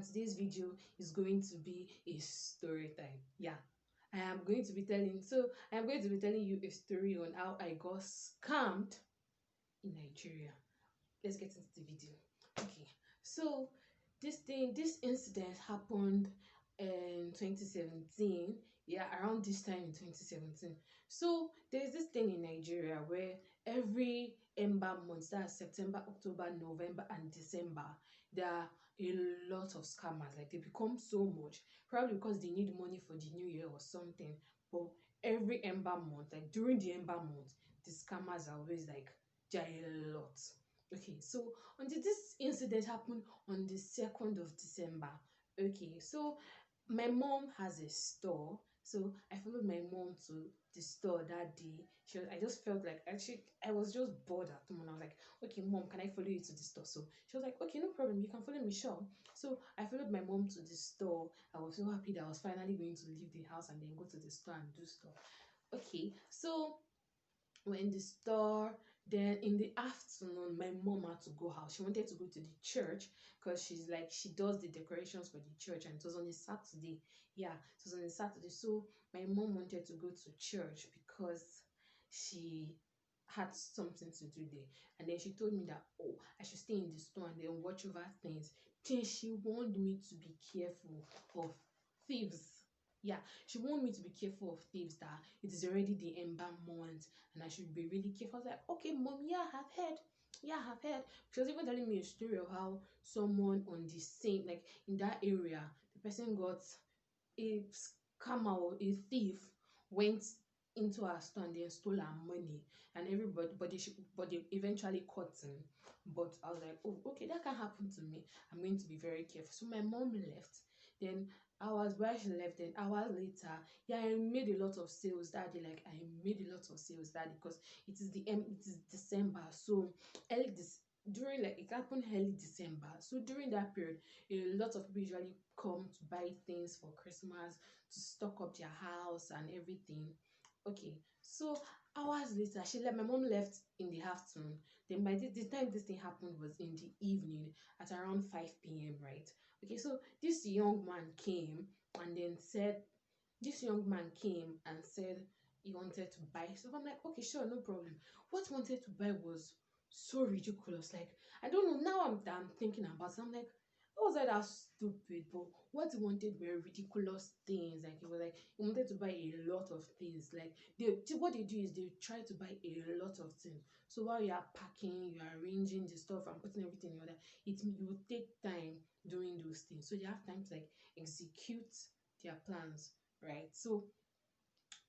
today's video is going to be a story time. Yeah, I am going to be telling. So I am going to be telling you a story on how I got scammed in Nigeria. Let's get into the video. Okay, so this incident happened in 2017. Yeah, around this time in 2017. So there's this thing in Nigeria where every ember month, that's September, October, November, and December, there are a lot of scammers. Like they become so much, probably because they need money for the new year or something. But every ember month, like during the ember month, the scammers are always like there are a lot. Okay, so until this incident happened on the 2nd of December. Okay, so my mom has a store, so I followed my mom to the store that day. I just felt like actually I was just bored at home, and I was like, okay, mom, can I follow you to the store? So she was like, okay, no problem, you can follow me, sure. So I followed my mom to the store. I was so happy that I was finally going to leave the house and then go to the store and do stuff. Okay, so we're in the store. Then in the afternoon, my mom had to go out. She wanted to go to the church because she's like she does the decorations for the church, and it was on a Saturday. Yeah, it was on a Saturday. So my mom wanted to go to church because she had something to do there. And then she told me that, oh, I should stay in the store and then watch over things. Then she warned me to be careful of thieves. Yeah, she warned me to be careful of thieves, that it is already the ember month and I should be really careful. I was like, okay, mom, yeah, I've heard. Yeah, I've heard. She was even telling me a story of how someone on the same, like in that area, the person got a scammer or a thief went into her store and then stole her money, and everybody, but they eventually caught him. But I was like, oh, okay, that can happen to me. I'm going to be very careful. So my mom left. Then hours while she left, then hours later, yeah, I made a lot of sales that day. Like I made a lot of sales that day because it is December. So early this during like it happened early December. So during that period, a lot of people usually come to buy things for Christmas, to stock up their house and everything. Okay, so hours later, my mom left in the afternoon. Then by the time this thing happened was in the evening at around 5 p.m., right? Okay, so this young man came and said he wanted to buy stuff. I'm like, okay, sure, no problem. What he wanted to buy was so ridiculous. Like, I don't know. Now I'm thinking about it. I'm like, how was I that stupid? But what he wanted were ridiculous things. Like, he was like, he wanted to buy a lot of things. Like, what they do is they try to buy a lot of things. So while you are packing, you are arranging the stuff and putting everything in order, you will take time doing those things. So they have time to like execute their plans, right? So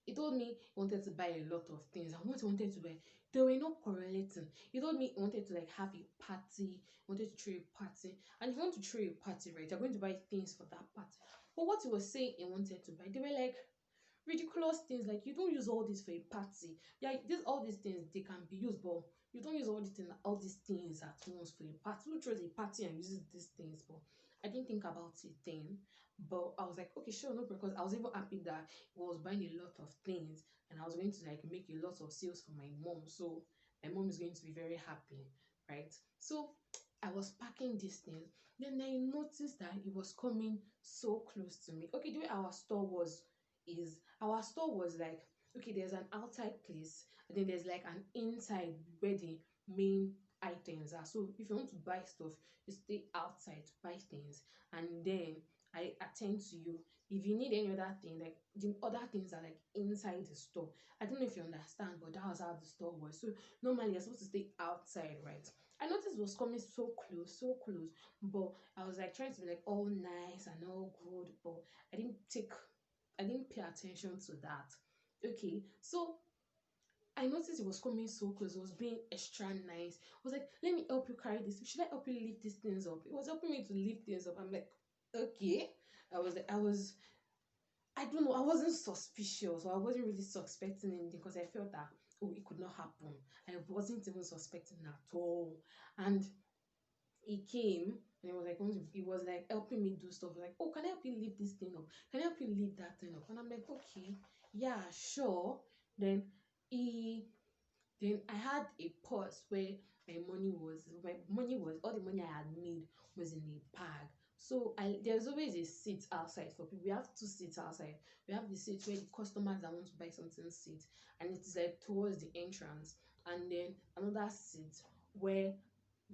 he told me he wanted to buy a lot of things, and what he wanted to buy, they were not correlating. He told me he wanted to like have a party, wanted to throw a party, and if you want to throw a party, right, you're going to buy things for that party. But what he was saying he wanted to buy, they were like ridiculous things. Like, you don't use all this for a party. Yeah, all these things they can be used, but you don't use all these things at once for a party. Who throws a party and uses these things? But I didn't think about it then. But I was like, okay, sure, no, because I was even happy that he was buying a lot of things and I was going to like make a lot of sales for my mom. So my mom is going to be very happy, right? So I was packing these things. Then I noticed that it was coming so close to me. Okay, the way our store was like, okay, there's an outside place and then there's like an inside where the main items are. So if you want to buy stuff, you stay outside to buy things, and then I attend to you. If you need any other thing, like the other things are like inside the store. I don't know if you understand, but that was how the store was. So normally you're supposed to stay outside, right? I noticed it was coming so close, but I was like trying to be like all nice and all good, but I didn't pay attention to that. Okay, so I noticed it was coming so close. It was being extra nice. I was like, let me help you carry this. Should I help you lift these things up? It was helping me to lift things up. I'm like, okay. I don't know, I wasn't suspicious, or I wasn't really suspecting anything because I felt that, oh, it could not happen. I wasn't even suspecting at all. And he came and he was like helping me do stuff like, oh, can I help you lift this thing up? Can I help you lift that thing up? And I'm like, okay, yeah, sure. Then he then I had a purse where my money was all the money I had made was in a bag. So there's always a seat outside for people. We have two seats outside. We have the seat where the customers that want to buy something sit, and it is like towards the entrance, and then another seat where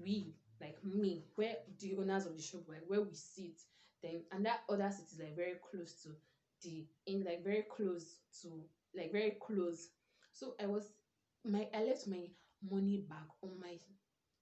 we, like me, where the owners of the shop, like where we sit. Then and that other seat is like very close to the in like very close to like very close. So I left my money bag on my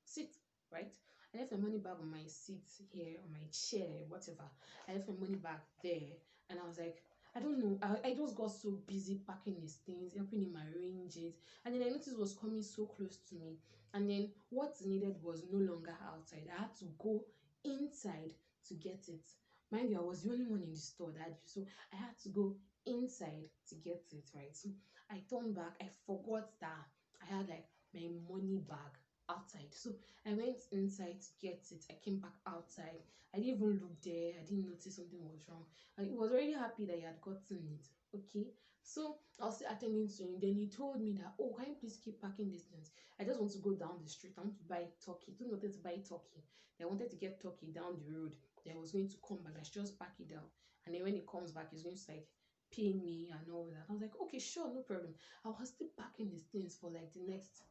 seat, right? I left my money bag on my seat here, on my chair, whatever. I left my money bag there, and I was like, I don't know. I just got so busy packing his things, helping him arrange it, and then I noticed it was coming so close to me. And then what's needed was no longer outside. I had to go inside to get it. Mind you, I was the only one in the store that day, so I had to go inside to get it, right? So I turned back. I forgot that I had like my money bag outside. So I went inside to get it. I came back outside. I didn't even look there. I didn't notice something was wrong. And he was already happy that he had gotten it. Okay. So I was still attending to him. Then he told me that, oh, can you please keep packing these things? I just want to go down the street. I want to buy turkey. I don't wanted to buy turkey. I wanted to get turkey down the road. Then I was going to come back. I should just pack it down. And then when he comes back, he's going to like pay me and all that. I was like, okay, sure, no problem. I was still packing these things for like the next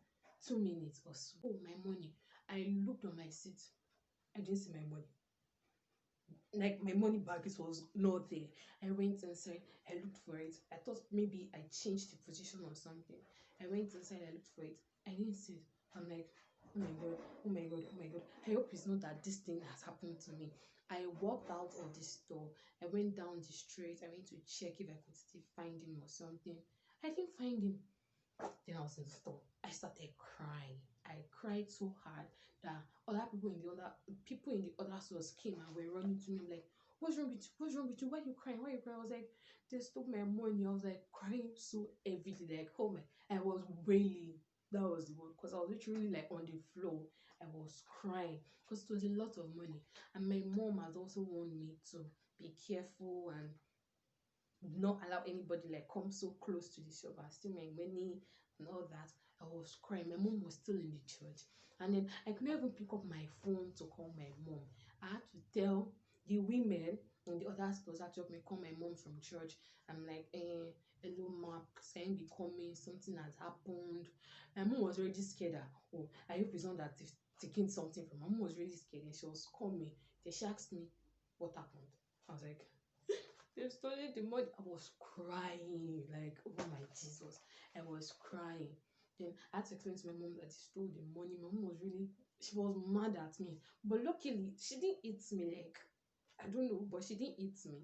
2 minutes or so. Oh, my money. I looked on my seat. I didn't see my money. Like my money bag, it was not there. I went inside. I looked for it. I thought maybe I changed the position or something. I went inside. I looked for it. I didn't see it. I'm like, oh my god, oh my god, oh my god. I hope it's not that this thing has happened to me. I walked out of the store. I went down the street. I went to check if I could still find him or something. I didn't find him. Then I was in the store. I started crying. I cried so hard that other people in the other stores came and were running to me. I'm like, what's wrong with you? What's wrong with you? Why are you crying? Why are you crying? I was like, they stole my money. I was like crying so heavily, like, oh my, I was wailing. That was the word, because I was literally like on the floor. I was crying because it was a lot of money. And my mom has also warned me to be careful and not allow anybody like come so close to the shop and steal my money and all that. I was crying. My mom was still in the church, and then I couldn't even pick up my phone to call my mom. I had to tell the women in the other stores that helped me call my mom from church. I'm like, hello, ma, can you be coming? Something has happened. My mom was already scared that, oh, I hope it's not that they've taken something from. My mom was really scared, and she was calling me. Then she asked me what happened. I was like, they stole the money. I was crying, like, oh my Jesus. I was crying. Then I had to explain to my mom that they stole the money. My mom was really, she was mad at me. But luckily, she didn't eat me, like, I don't know, but she didn't eat me.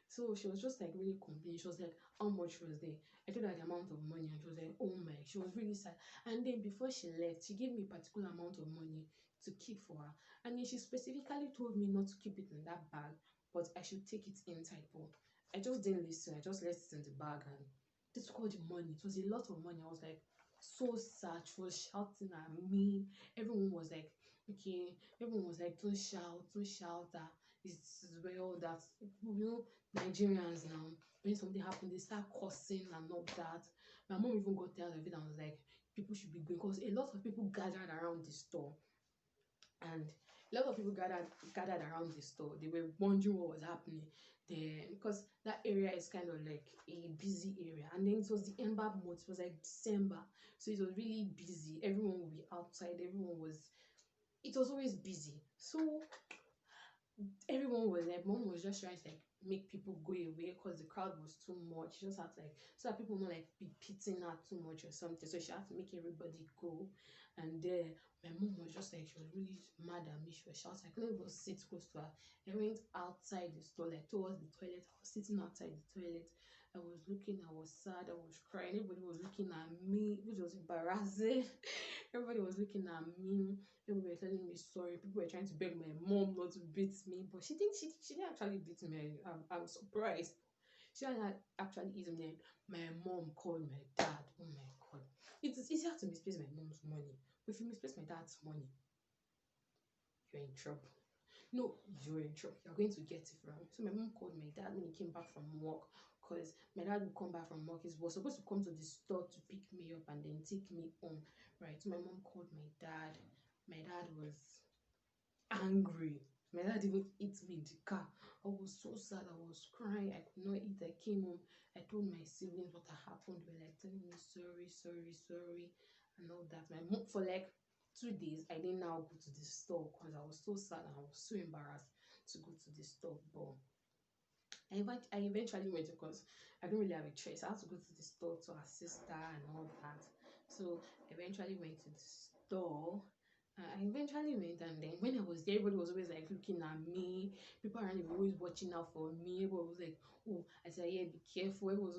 So she was just like really complaining. She was like, how much was there? I told her the amount of money, and she was like, oh my, she was really sad. And then before she left, she gave me a particular amount of money to keep for her. And then she specifically told me not to keep it in that bag, but I should take it inside. But I just didn't listen. I just left it in the bag, and they took all the money. It was a lot of money. I was like so sad. She was shouting at me. Everyone was like, okay, everyone was like, don't shout that it's well that you know Nigerians now, when something happened, they start cursing and all that. My mom even got tired of it and was like, people should be going, because a lot of people gathered around the store, and a lot of people gathered around the store. They were wondering what was happening there, because that area is kind of like a busy area. And then it was the ember month, it was like December, so it was really busy. Everyone would be outside, it was always busy. So everyone was like, mom was just trying to like make people go away because the crowd was too much. She just had to like, so that people not like be pitting her too much or something. So she had to make everybody go. And then my mom was just like, she was really mad at me. She was shouting. I couldn't even sit close to her. I went outside the store, like towards the toilet. I was sitting outside the toilet. I was looking, I was sad, I was crying. Everybody was looking at me, which was embarrassing. Everybody was looking at me. People were telling me sorry. People were trying to beg my mom not to beat me, but she didn't actually beat me. I'm surprised. She didn't actually eat me. My mom called my dad. Oh my god. It is easier to misplace my mom's money. But if you misplace my dad's money, you're in trouble. No, you're in trouble. You're going to get it wrong. So my mom called my dad when he came back from work, because my dad would come back from work. He was supposed to come to the store to pick me up and then take me home. Right. So my mom called my dad. My dad was angry. My dad even hit me in the car. I was so sad. I was crying. I could not eat. I came home. I told my siblings what had happened. They were like telling me sorry, sorry, sorry, and all that. My mom for like 2 days, I didn't now go to the store because I was so sad and I was so embarrassed to go to the store. But I eventually went because I didn't really have a choice. I had to go to the store to assist her and all that. So I eventually went to the store. I eventually went, and then when I was there, everybody was always like looking at me. People around me were always watching out for me. Everybody was like, "Oh," I said, "Yeah, be careful." It was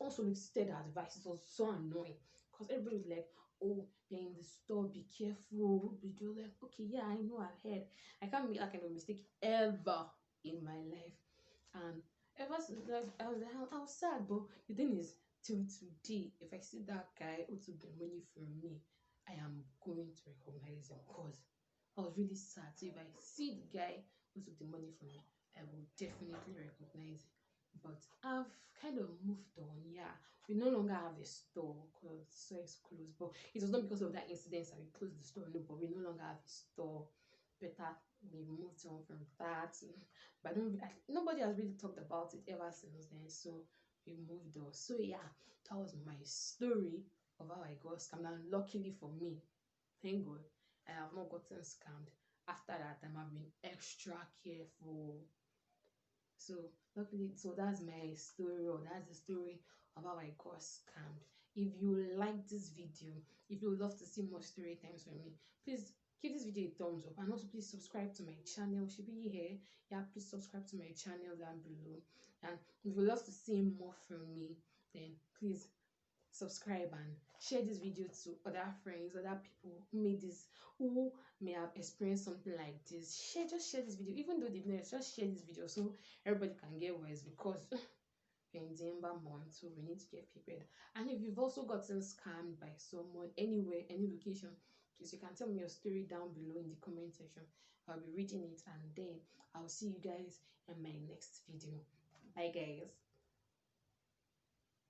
unsolicited advice. It was so annoying because everybody was like, "Oh, you're in the store. Be careful." But you're like, "Okay, yeah, I know. I've heard. I can't make that kind of mistake ever in my life." And ever since, like, I was sad, but the thing is, till today, if I see that guy who took the money from me, I am going to recognize him because I was really sad. So if I see the guy who took the money from me, I will definitely recognize him. But I've kind of moved on. Yeah, we no longer have a store because the store is closed. But it was not because of that incident that we closed the store. No, but we no longer have a store. Better we moved on from that. But nobody has really talked about it ever since then. So we moved on. So yeah, that was my story of how I got scammed. And luckily for me, thank God, I have not gotten scammed. After that time, I've been extra careful. So luckily, so that's my story, or that's the story of how I got scammed. If you like this video, if you would love to see more story times from me, please give this video a thumbs up, and also please subscribe to my channel. Should be here. Yeah, please subscribe to my channel down below. And if you love to see more from me, then please subscribe and share this video to other friends, other people who made this, who may have experienced something like this. Just share this video, even though they've never, just share this video so everybody can get wise, because we're in December month, so we need to get prepared. And if you've also gotten scammed by someone anywhere, any location, please you can tell me your story down below in the comment section. I'll be reading it, and then I'll see you guys in my next video. Bye guys.